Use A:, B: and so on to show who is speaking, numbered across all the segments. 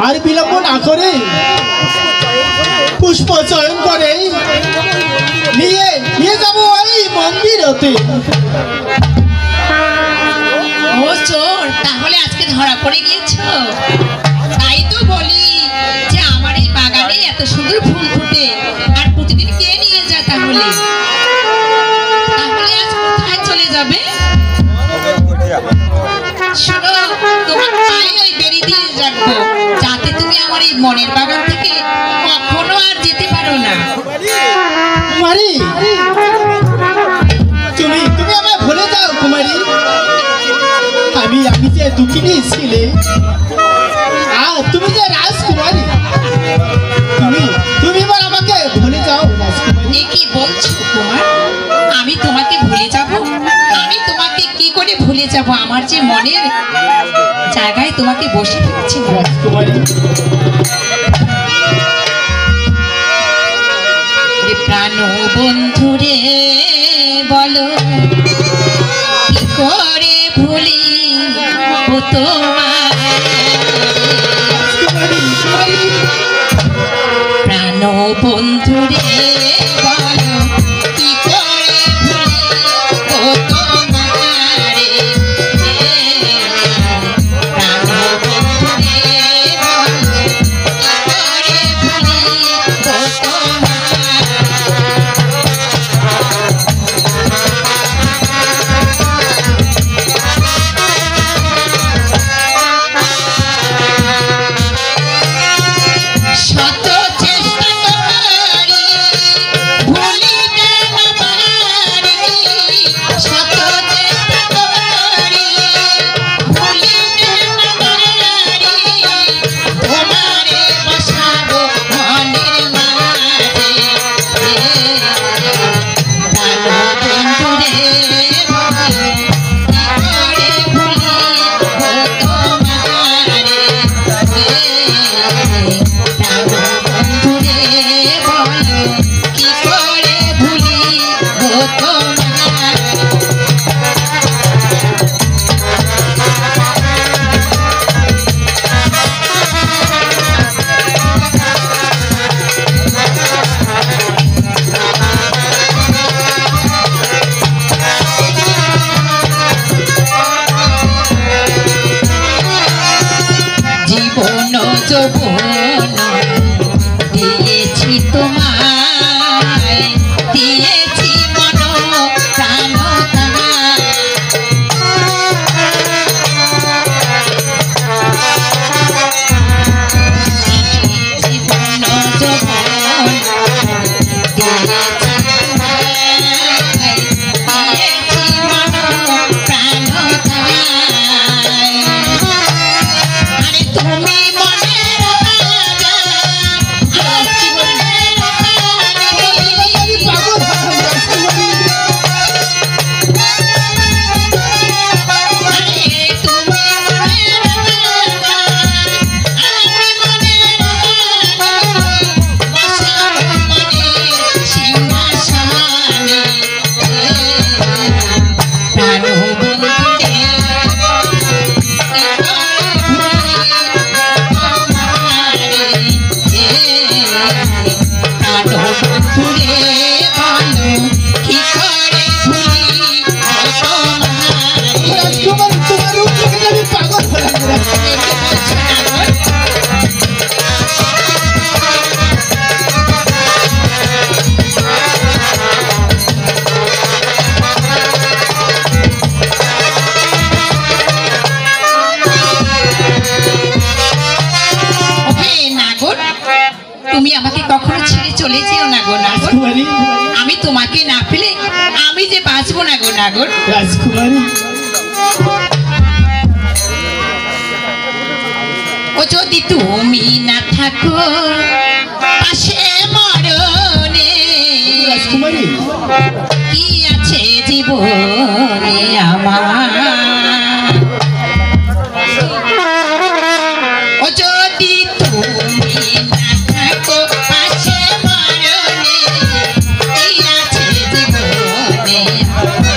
A: আর বিলম্ব না করে পুষ্প চয়ন করে নিয়ে যাবো ওই মন্দিরতে।
B: ও চোর, তাহলে আজকে ধরা পড়ে গিয়েছো? তাই তো বলি যে আমার এই বাগানে এত সুন্দর ফুল ফুটে, আর প্রতিদিন কে নিয়ে যায়? তাহলে আজ কোথায় চলে যাবে? শোনো, তোমার পায়ে ওই বেরি দিয়ে রাখবো, যাতে তুমি আমার এই মনের বাগান থেকে কখনো আর যেতে পারো না।
A: কুমারী, তুমি আমায় ভুলে যাও কুমারী। আমি যে দুঃখিনী ছিলে, আর তুমি যে রাজকুমারী, তুমি এবার আমাকে ভুলে যাও রাজকুমারী।
B: এ কি বলছো কুমার? আমি তোমাকে ভুলে যাব? আমি তোমাকে কি করে ভুলে যাব? আমার যে মনের জায়গায় তোমাকে বসে ফেলেছি
A: রাজকুমারী।
B: প্রাণ বন্ধু রে বলো কি করে ভুলি তোমার? প্রাণ বন্ধু রে বলো কি করে ভুলি তোমারে? প্রাণ বন্ধু রে বলো কি করে ভুলি তোমার? দিয়েছি তোমায়, দিয়েছি মন প্রাণ তোমায়, জীবন যৌবন দিয়েছি তোমায়, দিয়েছি মন প্রাণ তোমায়। আরে তুমি তুমি আমাকে কখনো ছেড়ে চলে যেও না গো নাগর। আমি তোমাকে না পেলে আমি যে বাঁচবো না গো নাগর।
A: রাজকুমারী,
B: ও যদি তুমি না থাকো পাশে মরণে,
A: রাজকুমারী
B: কি আছে জীবনে আমার? ও যদি তুমি না থাকো পাশে মরণে, কি আছে জীবনে আমার?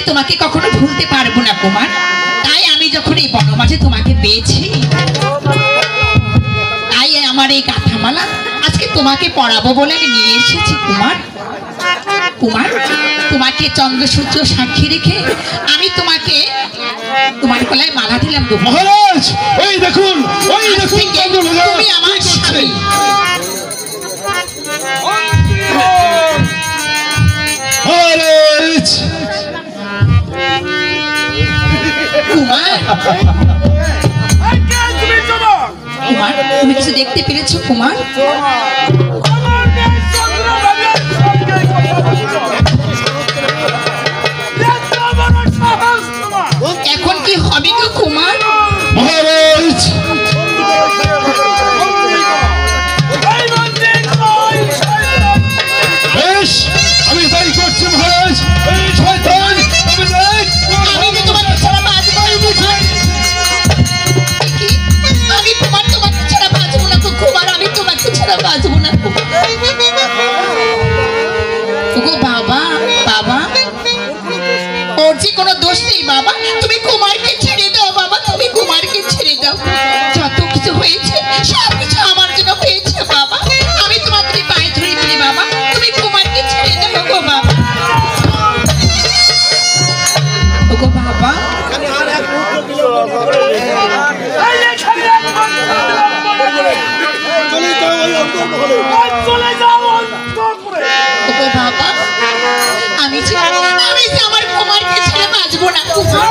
B: তোমাকে কখনো ভুলতে পারবো না কুমার। তাই আমি যখন এই বনমাঝে তোমাকে পেয়েছি, তাই আমার এই গাঁথামালা আজকে তোমাকে পরাবো বলে আমি নিয়ে এসেছি কুমার। কুমার, তোমাকে চন্দ্রসূর্য সাক্ষী রেখে আমি তোমাকে তোমার গলায় মালা দিলাম।
C: মহারাজ, ওই দেখুন, ওই দেখুন,
B: তুমি আমার স্বামী।
C: মহারাজ,
B: কুমার, কুমার, তুমি কিছু দেখতে পেরেছো কুমার? এখন কি হবে গো কুমার?
C: মহারাজ, বেশ, আমি তাই করছি মহারাজ। এই শয়তান,
B: আমি যে তোমাকে ছাড়া বাঁচবো না। আমি তোমাকে ছাড়া বাঁচবো না গো কুমার, আমি তোমাকে ছাড়া বাঁচবো না। গো বাবা, বাবা, ওর যে কোনো দোষ নেই বাবা, তুমি কুমারকে ছেড়ে দাও বাবা, তুমি কুমারকে ছেড়ে দাও। যত কিছু হয়েছে সব কিছু আমার জন্য হয়েছে বাবা, আমি তোমাকে পায়ে ধরে বলি বাবা, তুমি কুমারকে ছেড়ে দাও গো বাবা। গো বাবা, বাবা, আমি যে আমার কুমারকে ছেড়ে বাঁচবো না কুমার।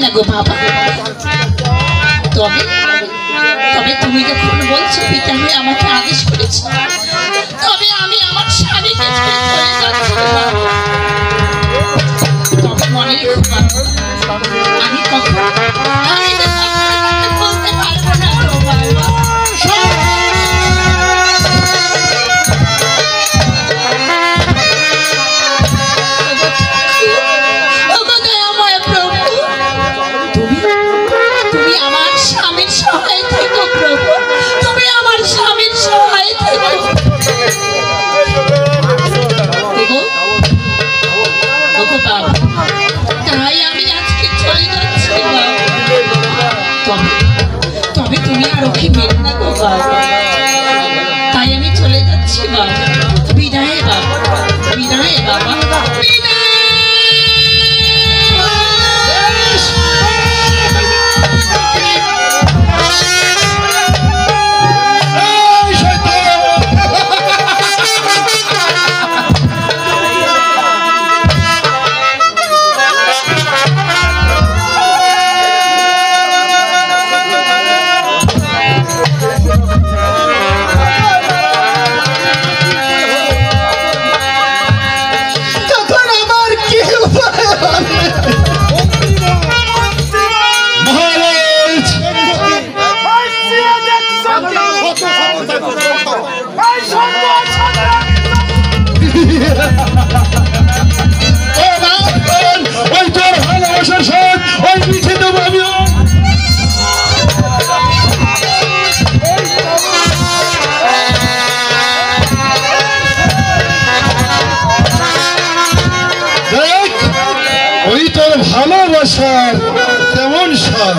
B: হ্যাঁ গো বাবা, তবে তবে তুমি যখন বলছো পিতা হয়ে আমাকে আদেশ করেছো, তবে আমি আমার স্বামীকে ছেড়ে চলে যাচ্ছি বাবা। তবে মনে রেখো বাবা, আমি কখন আমি যে কখনো বলতে পারবো না গো বাবা। তাই আমি চলে যাচ্ছি বাবা। বিদায় বাবা, বিদায় বাবা, বিদায়।
C: ভালোবাসার কেমন স্বাদ।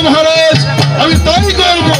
C: মহারাজ, আমি তাই করবো।